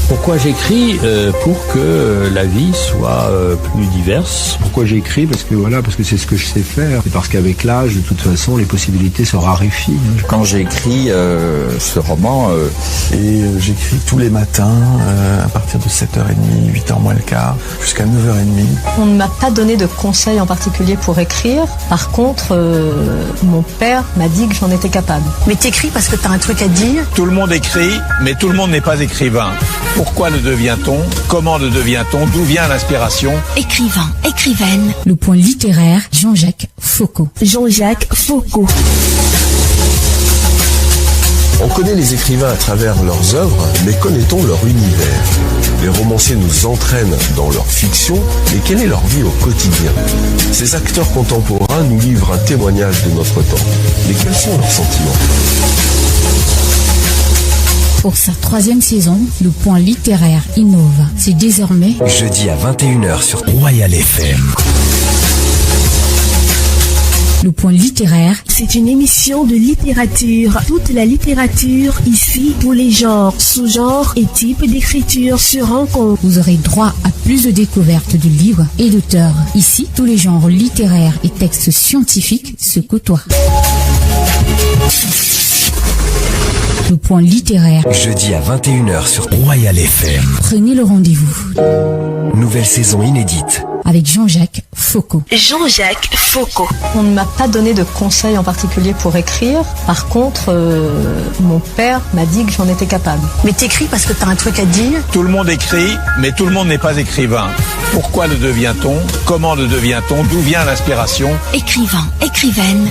Pourquoi j'écris? Pour que la vie soit plus diverse. Pourquoi j'écris? Parce que c'est ce que je sais faire. Et parce qu'avec l'âge, de toute façon, les possibilités se raréfient. Quand j'ai écrit ce roman... j'écris tous les matins, à partir de 7h30, 8h moins le quart, jusqu'à 9h30. On ne m'a pas donné de conseils en particulier pour écrire. Par contre, mon père m'a dit que j'en étais capable. Mais t'écris parce que t'as un truc à dire? Tout le monde écrit, mais tout le monde n'est pas écrivain. Pourquoi le devient-on? Comment le devient-on? D'où vient l'inspiration? Écrivain, écrivaine. Le point littéraire, Jean-Jacques Foucault. Jean-Jacques Foucault. On connaît les écrivains à travers leurs œuvres, mais connaît-on leur univers? Les romanciers nous entraînent dans leur fiction, mais quelle est leur vie au quotidien? Ces acteurs contemporains nous livrent un témoignage de notre temps. Mais quels sont leurs sentiments? Pour sa 3e saison, le point littéraire innove. C'est désormais jeudi à 21h sur Royal FM. Le point littéraire, c'est une émission de littérature. Toute la littérature, ici, tous les genres, sous-genres et types d'écriture se rencontrent. Vous aurez droit à plus de découvertes de livres et d'auteurs. Ici, tous les genres littéraires et textes scientifiques se côtoient. Le point littéraire, jeudi à 21h sur Royal FM. Prenez le rendez-vous. Nouvelle saison inédite. Avec Jean-Jacques Foucault. Jean-Jacques Foucault. On ne m'a pas donné de conseils en particulier pour écrire. Par contre, mon père m'a dit que j'en étais capable. Mais t'écris parce que t'as un truc à dire? Tout le monde écrit, mais tout le monde n'est pas écrivain. Pourquoi le devient-on? Comment le devient-on? D'où vient l'inspiration? Écrivain, écrivaine.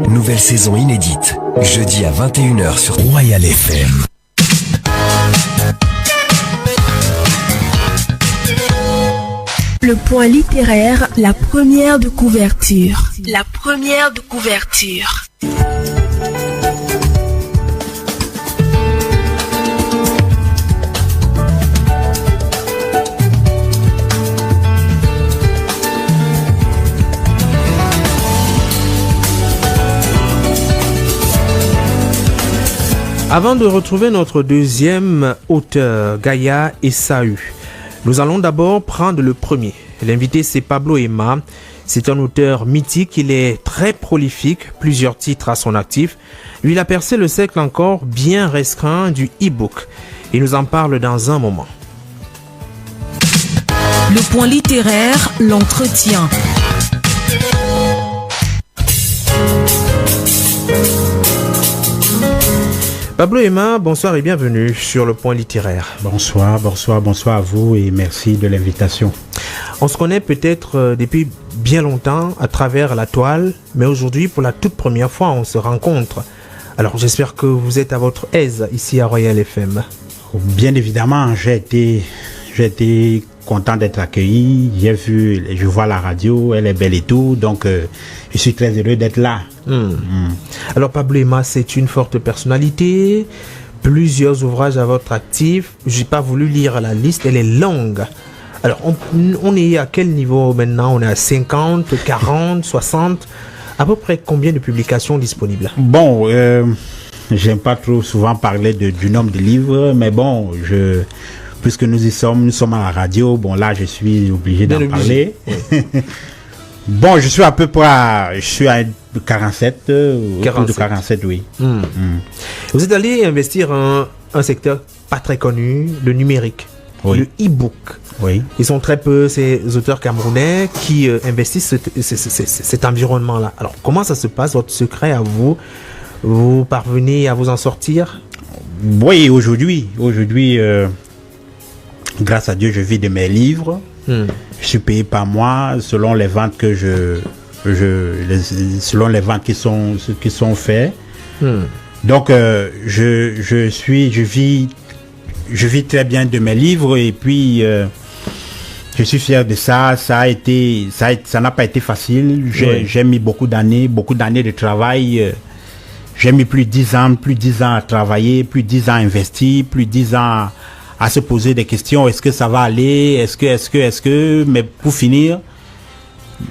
Nouvelle saison inédite. Jeudi à 21h sur Royal FM. Le point littéraire, la première de couverture. La première de couverture. Avant de retrouver notre deuxième auteur, Gaïa Esaü, nous allons d'abord prendre le premier. L'invité, c'est Pablo Ema. C'est un auteur mythique, il est très prolifique, plusieurs titres à son actif. Lui, il a percé le cercle encore bien restreint du e-book. Il nous en parle dans un moment. Le point littéraire, l'entretien. Pablo Ema, bonsoir et bienvenue sur le point littéraire. Bonsoir à vous et merci de l'invitation. On se connaît peut-être depuis bien longtemps à travers la toile, mais aujourd'hui, pour la toute première fois, on se rencontre. Alors, j'espère que vous êtes à votre aise ici à Royal FM. Bien évidemment, j'ai été content d'être accueilli. Je vois la radio, elle est belle et tout, donc je suis très heureux d'être là. Alors, Pablo Ema, c'est une forte personnalité, plusieurs ouvrages à votre actif. J'ai pas voulu lire la liste, elle est longue. Alors, on est à quel niveau maintenant? On est à 50, 40, 60? À peu près combien de publications disponibles? Bon, j'aime pas trop souvent parler du nombre de livres, mais bon, puisque nous sommes à la radio, bon là, je suis obligé d'en parler. Oui. Bon, je suis à 47, autour de 47, oui. Vous êtes allé investir un secteur pas très connu, le numérique, oui. Le e-book. Oui. Ils sont très peu ces auteurs camerounais qui investissent cet environnement-là. Alors, comment ça se passe, votre secret à vous? Vous parvenez à vous en sortir? Oui, aujourd'hui, grâce à Dieu, je vis de mes livres. Je suis payé par mois selon les ventes que selon les ventes qui sont faites. Donc, je vis très bien de mes livres et puis je suis fier de ça. Ça n'a pas été facile. J'ai mis beaucoup d'années de travail. J'ai mis plus de 10 ans à travailler, plus de 10 ans à investir, plus de 10 ans à se poser des questions. Est-ce que ça va aller? Est-ce que, mais pour finir,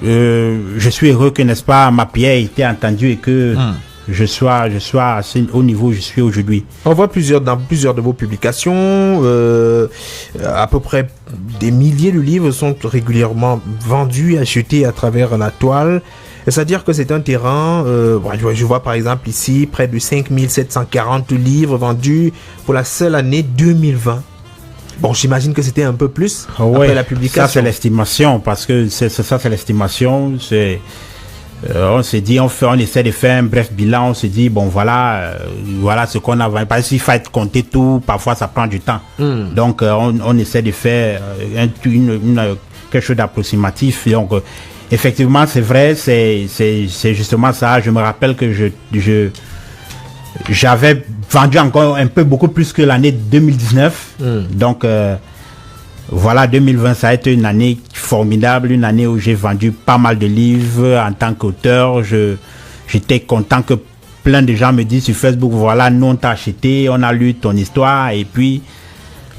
je suis heureux que, n'est-ce pas, ma prière ait été entendue et que je sois assez au niveau où je suis aujourd'hui. On voit dans plusieurs de vos publications, à peu près des milliers de livres sont régulièrement vendus, achetés à travers la toile. C'est-à-dire que c'est un terrain, je vois par exemple ici près de 5740 livres vendus pour la seule année 2020. Bon, j'imagine que c'était un peu plus après la publication. Ça c'est l'estimation, parce que c'est l'estimation. On s'est dit, on essaie de faire un bref bilan. On s'est dit, bon voilà ce qu'on a vendu. Parce qu'il faut compter tout, parfois ça prend du temps. Donc on essaie de faire quelque chose d'approximatif. Donc effectivement, c'est vrai, c'est justement ça. Je me rappelle que j'avais vendu encore beaucoup plus que l'année 2019. Donc voilà, 2020, ça a été une année formidable, une année où j'ai vendu pas mal de livres en tant qu'auteur. J'étais content que plein de gens me disent sur Facebook, voilà, nous on t'a acheté, on a lu ton histoire, et puis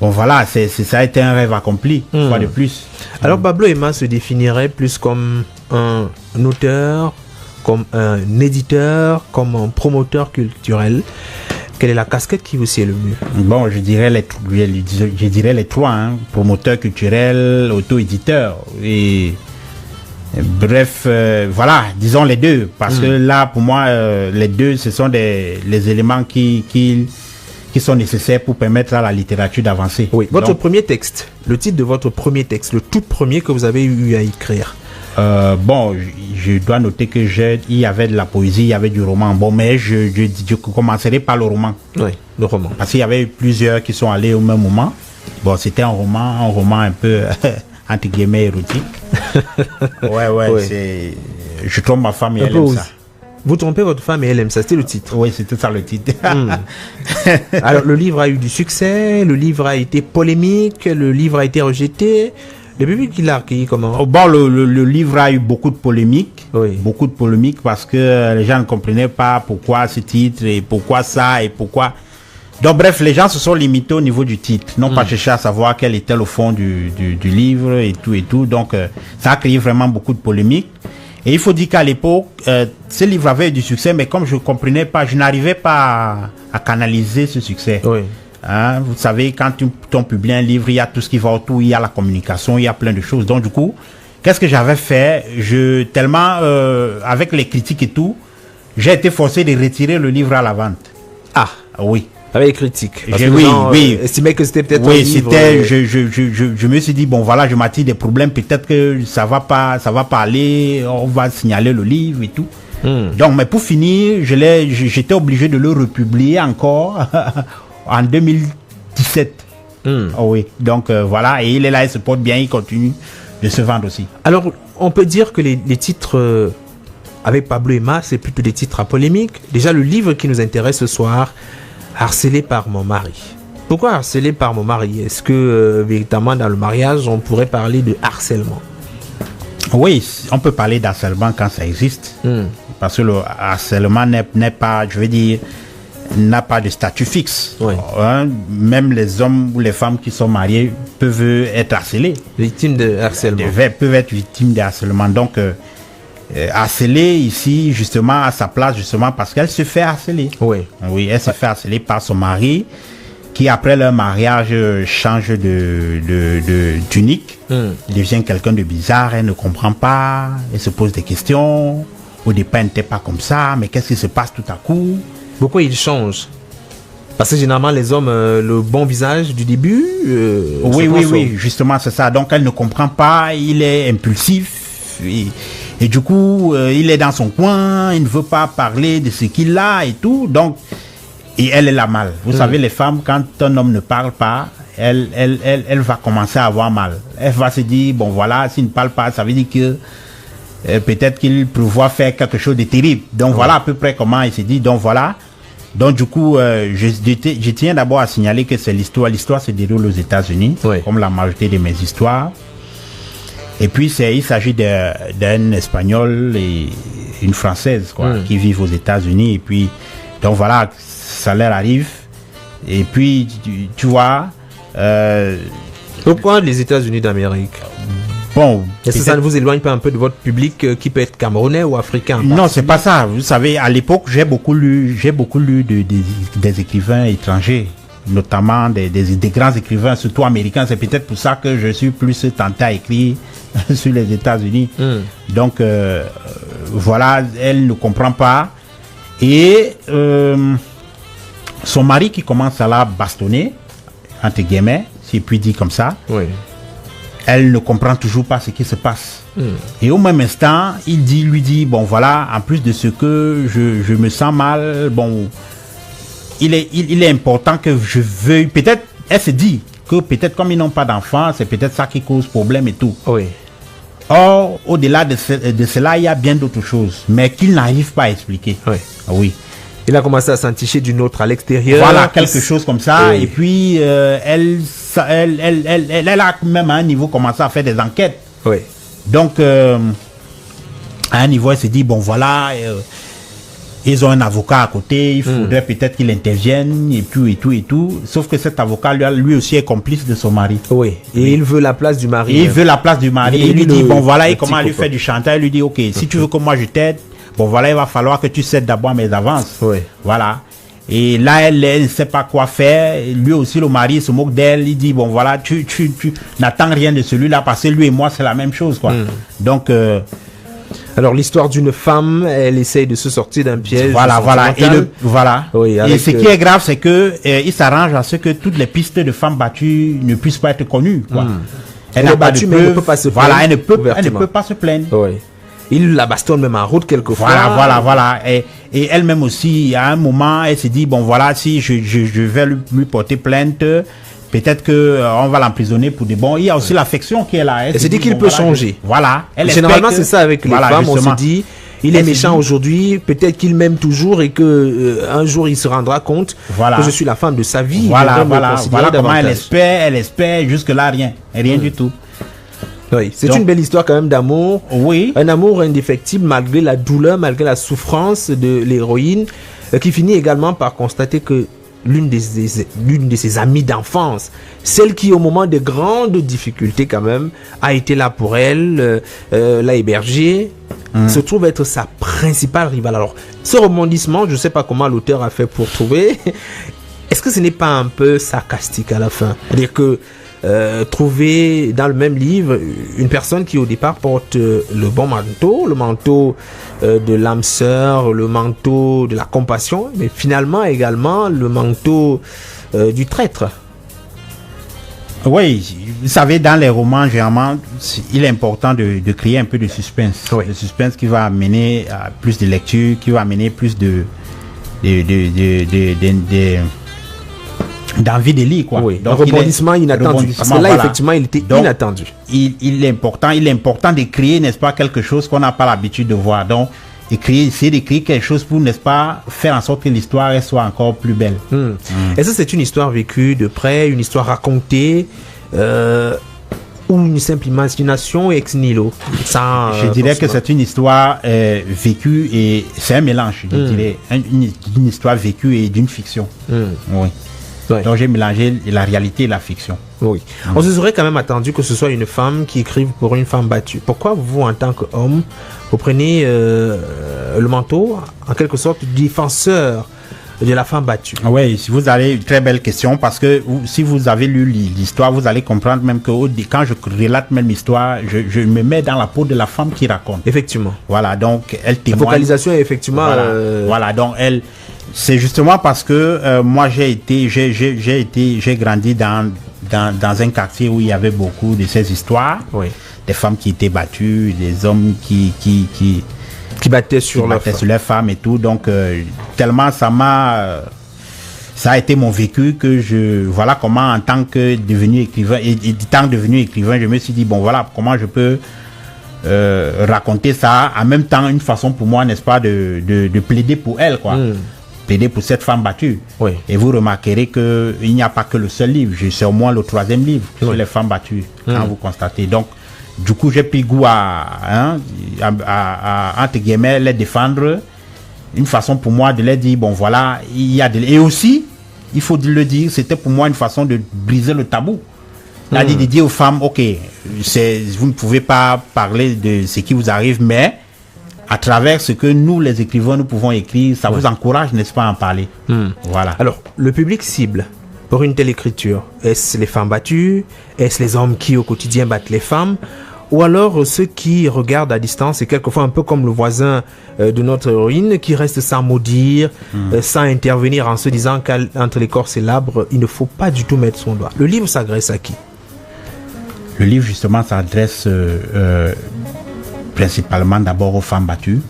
bon voilà, ça a été un rêve accompli, fois de plus. Alors Pablo Ema se définirait plus comme un auteur, comme un éditeur, comme un promoteur culturel. Quelle est la casquette qui vous sied le mieux? Bon, je dirais les trois, hein. Promoteur culturel, auto-éditeur. Et bref, voilà, disons les deux. Parce que là, pour moi, les deux, ce sont les éléments qui sont nécessaires pour permettre à la littérature d'avancer. Oui, votre premier texte, le titre de votre premier texte, le tout premier que vous avez eu à écrire. Bon, je dois noter que il y avait de la poésie, il y avait du roman. Bon, mais je commencerai par le roman. Oui, le roman. Parce qu'il y avait plusieurs qui sont allés au même moment. Bon, c'était un roman un peu entre guillemets érotique. Ouais. Je trompe ma femme et elle aime ça. Vous trompez votre femme et elle aime ça, c'était le titre. Oui, c'était ça le titre. Alors, le livre a eu du succès, le livre a été polémique, le livre a été rejeté. Le public qui l'a accueilli comment? Bon, le livre a eu beaucoup de polémiques. Oui. Beaucoup de polémiques parce que les gens ne comprenaient pas pourquoi ce titre et pourquoi ça et pourquoi. Donc bref, les gens se sont limités au niveau du titre, n'ont pas cherché à savoir quel était le fond du livre et tout. Donc ça a créé vraiment beaucoup de polémiques. Et il faut dire qu'à l'époque, ce livre avait eu du succès, mais comme je ne comprenais pas, je n'arrivais pas à canaliser ce succès. Oui. Hein, vous savez, quand on publie un livre, il y a tout ce qui va autour, il y a la communication, il y a plein de choses. Donc du coup, qu'est-ce que j'avais fait? Tellement, avec les critiques et j'ai été forcé de retirer le livre à la vente. Ah oui. Avec les critiques. Parce que oui. Estimais que c'était peut-être un livre. Je me suis dit, bon voilà, je m'attire des problèmes, peut-être que ça va pas aller, on va signaler le livre et tout. Donc, mais pour finir, j'étais obligé de le republier encore en 2017. Oui. Donc voilà, et il est là, il se porte bien, il continue de se vendre aussi. Alors, on peut dire que les titres avec Pablo Ema, c'est plutôt des titres à polémique. Déjà, le livre qui nous intéresse ce soir, Harcelé par mon mari. Pourquoi harcelé par mon mari? Est-ce que véritablement dans le mariage, on pourrait parler de harcèlement? Oui, on peut parler d'harcèlement quand ça existe. Parce que le harcèlement n'est pas, je veux dire, n'a pas de statut fixe. Oui. Même les hommes ou les femmes qui sont mariés peuvent être harcelés. Victimes de harcèlement. Peuvent être victimes de harcèlement. Donc, harcelée ici, justement, à sa place, justement, parce qu'elle se fait harceler. Oui, elle se fait harceler par son mari, qui après leur mariage change de tunique, devient quelqu'un de bizarre, elle ne comprend pas, elle se pose des questions. Au départ, elle n'était pas comme ça, mais qu'est-ce qui se passe tout à coup? Pourquoi il change? Parce que généralement, les hommes, le bon visage du début... Oui, justement, c'est ça. Donc, elle ne comprend pas, il est impulsif, et du coup, il est dans son coin, il ne veut pas parler de ce qu'il a et tout. Donc, et elle a mal. Vous savez, les femmes, quand un homme ne parle pas, elle va commencer à avoir mal. Elle va se dire, bon voilà, s'il ne parle pas, ça veut dire que peut-être qu'il prévoit faire quelque chose de terrible. Donc voilà à peu près comment il se dit. Donc voilà. Donc du coup, je tiens d'abord à signaler que c'est l'histoire. L'histoire se déroule aux États-Unis, comme la majorité de mes histoires. Et puis il s'agit d'un Espagnol et une Française qui vivent aux États-Unis. Et puis donc voilà, ça leur arrive. Et puis tu vois. Pourquoi les États-Unis d'Amérique? bon. Est-ce que ça ne vous éloigne pas un peu de votre public qui peut être camerounais ou africain? Non, c'est pas ça. Vous savez, à l'époque, j'ai beaucoup lu des écrivains étrangers, notamment des grands écrivains, surtout américains. C'est peut-être pour ça que je suis plus tenté à écrire sur les États-Unis. Donc, voilà, elle ne comprend pas. Et son mari qui commence à la bastonner, entre guillemets, si je puis dire comme ça, elle ne comprend toujours pas ce qui se passe. Et au même instant, lui dit, bon voilà, en plus de ce que je me sens mal, bon, il est important que je veuille, peut-être, elle se dit que peut-être comme ils n'ont pas d'enfants, c'est peut-être ça qui cause problème et tout. Or, au-delà de cela, il y a bien d'autres choses, mais qu'il n'arrive pas à expliquer. Il a commencé à s'enticher d'une autre à l'extérieur. Voilà, quelque chose comme ça. Et puis, elle a même à un niveau commencé à faire des enquêtes. Donc, à un niveau, elle s'est dit, bon voilà, ils ont un avocat à côté, il faudrait peut-être qu'il intervienne, et tout. Sauf que cet avocat, lui aussi est complice de son mari. Et il veut la place du mari. Et il veut la place du mari. Et il lui dit, bon voilà, et comment lui faire du chantage. Il lui dit, ok, si tu veux que moi je t'aide, bon voilà, il va falloir que tu cèdes d'abord mes avances. Voilà. Et là, elle ne sait pas quoi faire. Lui aussi, le mari se moque d'elle. Il dit, bon voilà, tu n'attends rien de celui-là parce que lui et moi, c'est la même chose, quoi. Donc... alors, l'histoire d'une femme, elle essaye de se sortir d'un piège. Voilà. Et ce qui est grave, c'est que il s'arrange à ce que toutes les pistes de femmes battues ne puissent pas être connues, quoi. Elle n'a pas de preuves. Elle ne peut pas se plaindre. Voilà, elle ne peut pas se plaindre. Il la bastonne même en route quelquefois. Voilà. Et elle-même aussi, à un moment, elle se dit, bon voilà, si je vais lui porter plainte, peut-être que on va l'emprisonner pour des bons. Il y a aussi l'affection qui est là. Elle se dit qu'il peut changer. Voilà. Généralement, c'est ça avec les femmes. On se dit, il est méchant aujourd'hui, peut-être qu'il m'aime toujours et que un jour il se rendra compte que je suis la femme de sa vie. Voilà comment elle espère. Jusque là, rien du tout. C'est une belle histoire quand même d'amour. Un amour indéfectible malgré la douleur, malgré la souffrance de l'héroïne, qui finit également par constater que l'une de ses amies d'enfance, celle qui au moment de grandes difficultés quand même a été là pour elle, l'a hébergée, se trouve être sa principale rivale. Alors ce rebondissement, je ne sais pas comment l'auteur a fait pour trouver. Est-ce que ce n'est pas un peu sarcastique à la fin? C'est-à-dire que trouver dans le même livre une personne qui au départ porte le bon manteau, le manteau de l'âme sœur, le manteau de la compassion, mais finalement également le manteau du traître. Oui, vous savez, dans les romans, généralement, il est important de créer un peu de suspense. Le suspense qui va amener à plus de lecture, qui va amener plus d'envie de lire, quoi. Donc, un rebondissement inattendu. Parce que là, effectivement, il était inattendu. Il est important de créer, n'est-ce pas, quelque chose qu'on n'a pas l'habitude de voir. Donc, essayer d'écrire quelque chose pour, n'est-ce pas, faire en sorte que l'histoire soit encore plus belle. Est-ce que c'est une histoire vécue de près, une histoire racontée, ou une simple imagination ex nihilo? Je dirais que c'est une histoire vécue et c'est un mélange, je dirais, une histoire vécue et d'une fiction. Donc j'ai mélangé la réalité et la fiction. On se serait quand même attendu que ce soit une femme qui écrive pour une femme battue. Pourquoi vous, en tant qu'homme, vous prenez le manteau, en quelque sorte, défenseur de la femme battue? Oui, si vous avez une très belle question, parce que si vous avez lu l'histoire, vous allez comprendre même que quand je relate même l'histoire, je me mets dans la peau de la femme qui raconte. Effectivement. Voilà, donc elle témoigne. La focalisation est effectivement... Voilà, donc elle... C'est justement parce que moi j'ai grandi dans un quartier où il y avait beaucoup de ces histoires, des femmes qui étaient battues, des hommes qui battaient sur leurs femmes et tout. Donc tellement ça a été mon vécu que voilà comment en tant que devenu écrivain je me suis dit bon voilà comment je peux raconter ça en même temps une façon pour moi, n'est-ce pas, de plaider pour elle, quoi. Plaider pour cette femme battue. Et vous remarquerez qu'il n'y a pas que le seul livre, c'est au moins le 3e livre sur les femmes battues, quand vous constatez. Donc, du coup, j'ai pris goût à entre guillemets, les défendre. Une façon pour moi de leur dire, bon voilà, il y a et aussi, il faut le dire, c'était pour moi une façon de briser le tabou. C'est-à-dire de dire aux femmes, ok, vous ne pouvez pas parler de ce qui vous arrive, mais à travers ce que nous, les écrivains, nous pouvons écrire, ça vous encourage, n'est-ce pas, à en parler. Voilà. Alors, le public cible pour une telle écriture, est-ce les femmes battues? Est-ce les hommes qui, au quotidien, battent les femmes? Ou alors ceux qui regardent à distance et quelquefois un peu comme le voisin de notre héroïne qui reste sans mot dire, sans intervenir en se disant qu'entre les corps célèbres, il ne faut pas du tout mettre son doigt. Le livre s'adresse à qui? Le livre, justement, s'adresse principalement d'abord aux femmes battues,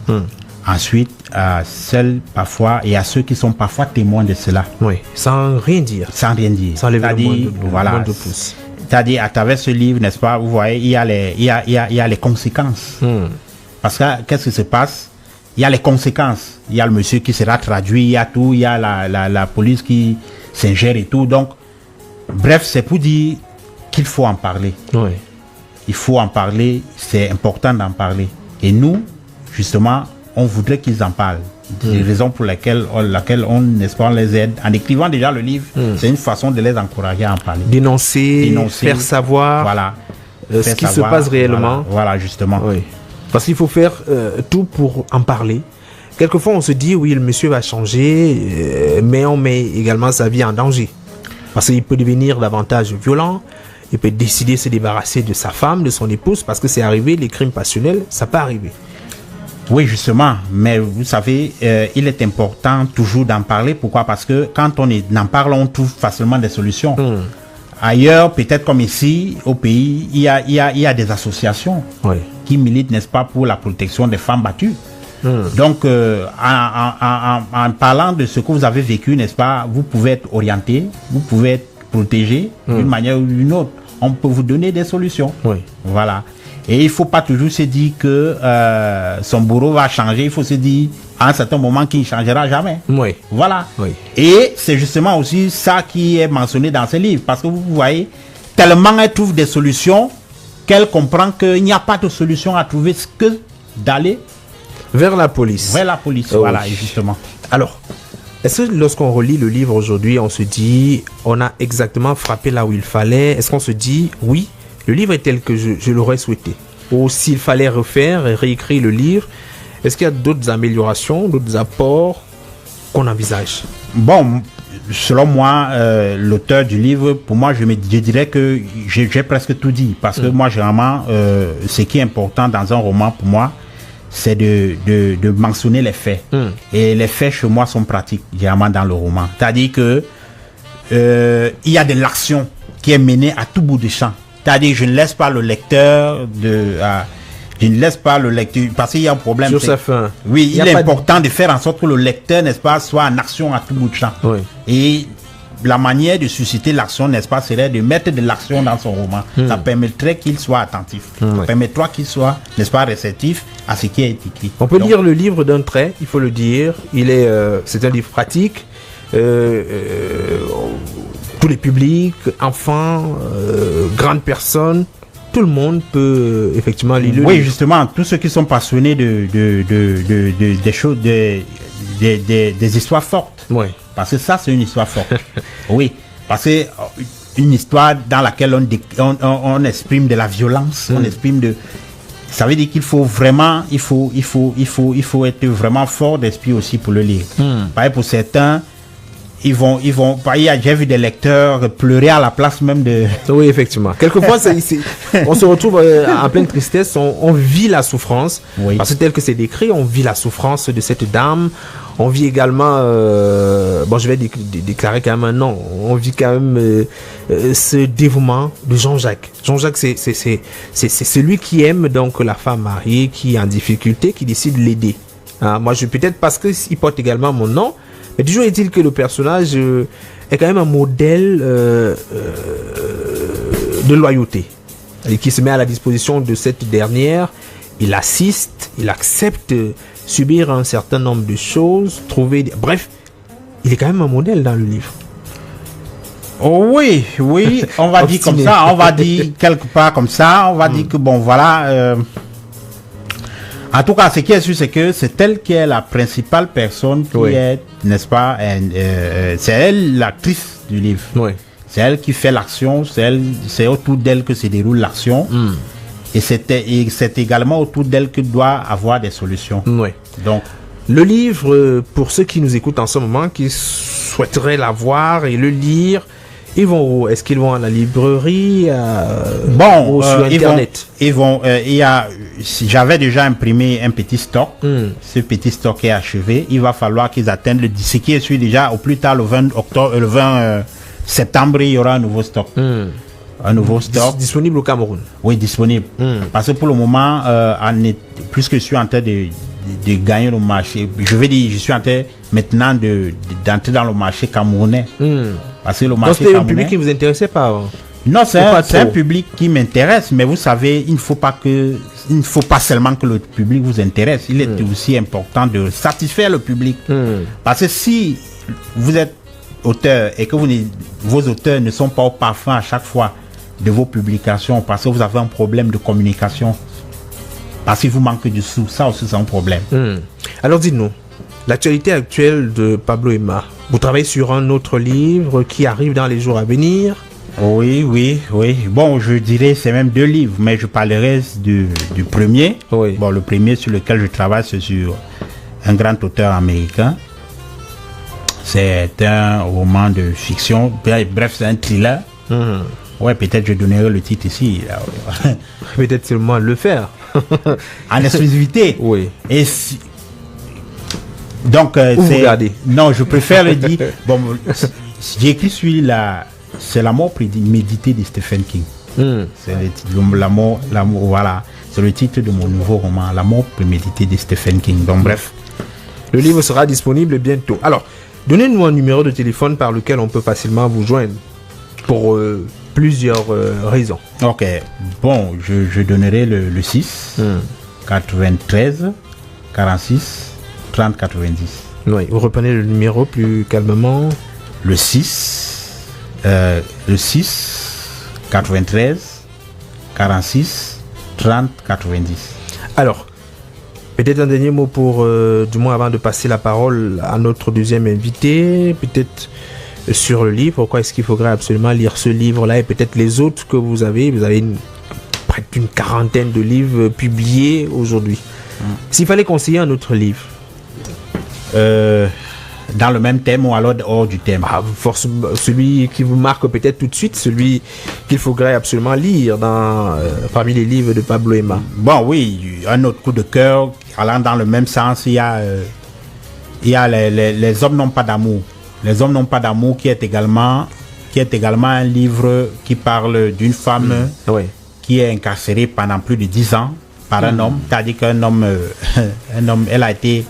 ensuite à celles parfois et à ceux qui sont parfois témoins de cela. Oui, sans rien dire. Sans rien dire. Sans lever le voilà, de pouce. C'est-à-dire, à travers ce livre, n'est-ce pas, vous voyez, il y a les conséquences. Parce que, qu'est-ce qui se passe? Il y a les conséquences. Il y a le monsieur qui sera traduit, il y a tout, il y a la police qui s'ingère et tout. Donc, bref, c'est pour dire qu'il faut en parler. Oui. Il faut en parler, c'est important d'en parler. Et nous, justement, on voudrait qu'ils en parlent. Des raisons pour lesquelles on, n'est-ce pas, on les aide. En écrivant déjà le livre, c'est une façon de les encourager à en parler. Dénoncer, faire savoir, voilà, ce qui se passe réellement. Voilà, justement. Oui. Parce qu'il faut faire tout pour en parler. Quelquefois, on se dit, oui, le monsieur va changer, mais on met également sa vie en danger. Parce qu'il peut devenir davantage violent. Il peut décider de se débarrasser de sa femme, de son épouse, parce que c'est arrivé, les crimes passionnels, ça peut arriver. Oui, justement, mais vous savez, il est important toujours d'en parler. Pourquoi? Parce que quand on en parle, on trouve facilement des solutions. Ailleurs, peut-être comme ici, au pays, il y a des associations qui militent, n'est-ce pas, pour la protection des femmes battues. Donc, en parlant de ce que vous avez vécu, n'est-ce pas, vous pouvez être orienté, vous pouvez être protégé d'une manière ou d'une autre. On peut vous donner des solutions. Voilà. Et il ne faut pas toujours se dire que son bourreau va changer. Il faut se dire à un certain moment qu'il ne changera jamais. Voilà. Et c'est justement aussi ça qui est mentionné dans ce livre. Parce que vous voyez, tellement elle trouve des solutions qu'elle comprend qu'il n'y a pas de solution à trouver que d'aller vers la police. Vers la police, voilà, justement. Alors, est-ce que lorsqu'on relit le livre aujourd'hui, on se dit, on a exactement frappé là où il fallait? Est-ce qu'on se dit, oui, le livre est tel que je l'aurais souhaité? Ou s'il fallait refaire et réécrire le livre, est-ce qu'il y a d'autres améliorations, d'autres apports qu'on envisage? Bon, selon moi, l'auteur du livre, pour moi, je dirais que j'ai presque tout dit. Parce que moi, généralement, ce qui est important dans un roman, pour moi, c'est de mentionner les faits. Et les faits, chez moi, sont pratiques, généralement, dans le roman. C'est-à-dire que il y a de l'action qui est menée à tout bout de champ. C'est-à-dire que je ne laisse pas le lecteur parce qu'il y a un problème. Sur sa fin. Oui, il est important de faire en sorte que le lecteur, n'est-ce pas, soit en action à tout bout de champ. Et la manière de susciter l'action, n'est-ce pas, serait de mettre de l'action dans son roman. Ça permettrait qu'il soit attentif. Ça permettrait qu'il soit, n'est-ce pas, réceptif à ce qui est écrit. On peut lire le livre d'un trait, il faut le dire. C'est un livre pratique. Tous les publics, enfants, grandes personnes, tout le monde peut effectivement lire le livre. Oui, justement, tous ceux qui sont passionnés des choses, des histoires fortes. Parce que ça, c'est une histoire forte. Oui, parce que une histoire dans laquelle on exprime de la violence, on exprime de... Ça veut dire qu'il faut vraiment, il faut être vraiment fort d'esprit aussi pour le lire. Pareil pour certains, j'ai vu des lecteurs pleurer à la place même de... Oui, effectivement. Quelquefois, on se retrouve en pleine tristesse, on vit la souffrance. Parce que tel que c'est décrit, on vit la souffrance de cette dame. On vit également, je vais déclarer quand même un nom, on vit quand même ce dévouement de Jean-Jacques. Jean-Jacques, c'est celui qui aime donc la femme mariée, qui est en difficulté, qui décide de l'aider. Moi, peut-être parce qu'il porte également mon nom, mais toujours est-il que le personnage est quand même un modèle de loyauté, et qui se met à la disposition de cette dernière. Il assiste, il accepte subir un certain nombre de choses, bref, il est quand même un modèle dans le livre. Oh oui, on va dire comme ça, on va dire quelque part comme ça, on va dire que bon voilà, en tout cas ce qui est sûr c'est que c'est elle qui est la principale personne qui est, n'est-ce pas, c'est elle l'actrice du livre. C'est elle qui fait l'action, c'est autour d'elle que se déroule l'action. Et c'est également autour d'elle que doit avoir des solutions. Oui. Donc, le livre, pour ceux qui nous écoutent en ce moment, qui souhaiteraient l'avoir et le lire, ils vont où? Est-ce qu'ils vont à la librairie ou sur Internet? J'avais déjà imprimé un petit stock. Ce petit stock est achevé. Il va falloir qu'ils atteignent ce qui est sûr déjà au plus tard le 20 septembre, il y aura un nouveau stock. Un nouveau stock. Disponible au Cameroun? Oui, disponible. Parce que pour le moment, puisque je suis en train de gagner le marché, je suis en train maintenant d'entrer dans le marché camerounais. Parce que le marché camerounais... un public qui vous intéressait pas avant? Non, c'est un public qui m'intéresse, mais vous savez, il ne faut pas seulement que le public vous intéresse. Il est aussi important de satisfaire le public. Parce que si vous êtes auteur et que vos auteurs ne sont pas au parfum à chaque fois de vos publications, parce que vous avez un problème de communication, parce qu'il vous manque du sou, ça aussi c'est un problème. Alors dites-nous, l'actualité actuelle de Pablo Ema, vous travaillez sur un autre livre qui arrive dans les jours à venir? Oui. Bon, je dirais c'est même 2 livres, mais je parlerai du premier. Oui. Bon, le premier sur lequel je travaille, c'est sur un grand auteur américain. C'est un roman de fiction, bref, c'est un thriller. Ouais, peut-être je donnerai le titre ici. Peut-être seulement le faire. En exclusivité. Oui. Et donc, non, je préfère le dire. Bon, j'ai écrit c'est La mort préméditée de Stephen King. C'est voilà. C'est le titre de mon nouveau roman, La mort préméditée de Stephen King. Donc, bref. Le livre sera disponible bientôt. Alors, donnez-nous un numéro de téléphone par lequel on peut facilement vous joindre pour plusieurs raisons. Ok. Bon, je donnerai le 6 93 46 30 90. Oui, vous reprenez le numéro plus calmement. Le 6 93 46 30 90. Alors, peut-être un dernier mot pour, du moins avant de passer la parole à notre deuxième invité, peut-être sur le livre. Pourquoi est-ce qu'il faudrait absolument lire ce livre-là et peut-être les autres que vous avez près d'une quarantaine de livres publiés aujourd'hui. S'il fallait conseiller un autre livre, dans le même thème ou alors hors du thème? Celui qui vous marque peut-être tout de suite, celui qu'il faudrait absolument lire parmi les livres de Pablo Ema. Bon, oui, un autre coup de cœur allant dans le même sens, il y a Les hommes n'ont pas d'amour. Les hommes n'ont pas d'amour qui est également un livre qui parle d'une femme qui est incarcérée pendant plus de 10 ans par un homme. C'est-à-dire qu'un homme, elle a été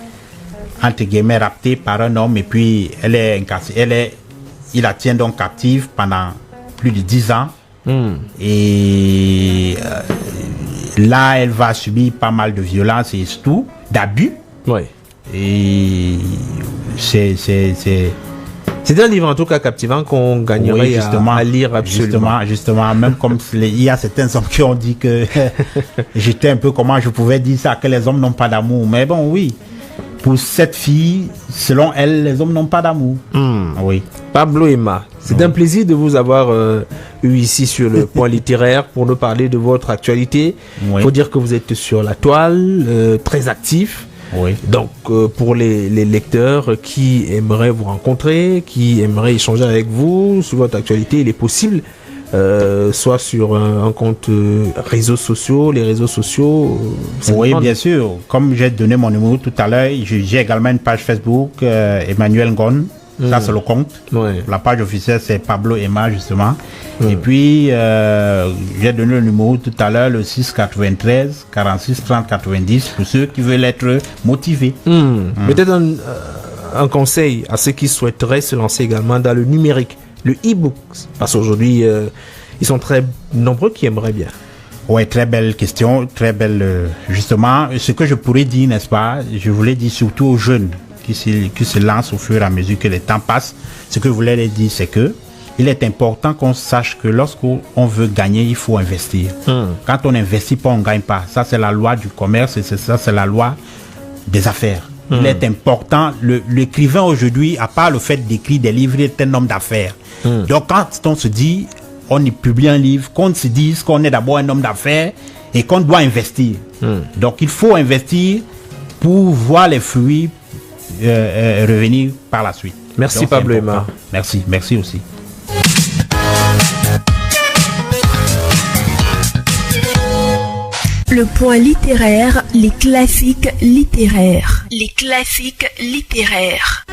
entre guillemets raptée par un homme et puis elle est incarcérée. Il la tient donc captive pendant plus de 10 ans. Et là, elle va subir pas mal de violences et tout, d'abus. Et c'est un livre en tout cas captivant qu'on gagnerait à lire absolument. Justement, même comme il y a certains hommes qui ont dit que j'étais un peu comment je pouvais dire ça, que les hommes n'ont pas d'amour. Mais bon, oui, pour cette fille, selon elle, les hommes n'ont pas d'amour. Oui. Pablo Ema, c'est un plaisir de vous avoir eu ici sur le point littéraire pour nous parler de votre actualité. Il faut dire que vous êtes sur la toile, très actif. Donc pour les lecteurs qui aimeraient vous rencontrer, qui aimeraient échanger avec vous sur votre actualité, il est possible soit sur un compte réseaux sociaux, les réseaux sociaux. Oui, bien sûr. Comme j'ai donné mon numéro tout à l'heure, j'ai également une page Facebook, Emmanuel Ngon. Ça c'est le compte. La page officielle c'est Pablo Ema justement. Et puis j'ai donné le numéro tout à l'heure, le 6 93 46 30 90 pour ceux qui veulent être motivés. Peut-être un conseil à ceux qui souhaiteraient se lancer également dans le numérique, le e-book, parce qu'aujourd'hui ils sont très nombreux qui aimeraient bien. Oui, très belle question, très belle. Justement, ce que je pourrais dire, n'est-ce pas, je voulais dire surtout aux jeunes qui se lancent au fur et à mesure que le temps passe. Ce que je voulais leur dire, c'est que il est important qu'on sache que lorsqu'on veut gagner, il faut investir. Quand on n'investit pas, on ne gagne pas. Ça, c'est la loi du commerce et ça, c'est la loi des affaires. Il est important. L'écrivain aujourd'hui, à part le fait d'écrire des livres, il est un homme d'affaires. Donc quand on se dit, on publie un livre, qu'on se dise qu'on est d'abord un homme d'affaires et qu'on doit investir. Donc il faut investir pour voir les fruits revenir par la suite. Merci. Donc, Pablo Aimard. Merci aussi. Le point littéraire, les classiques littéraires. Les classiques littéraires.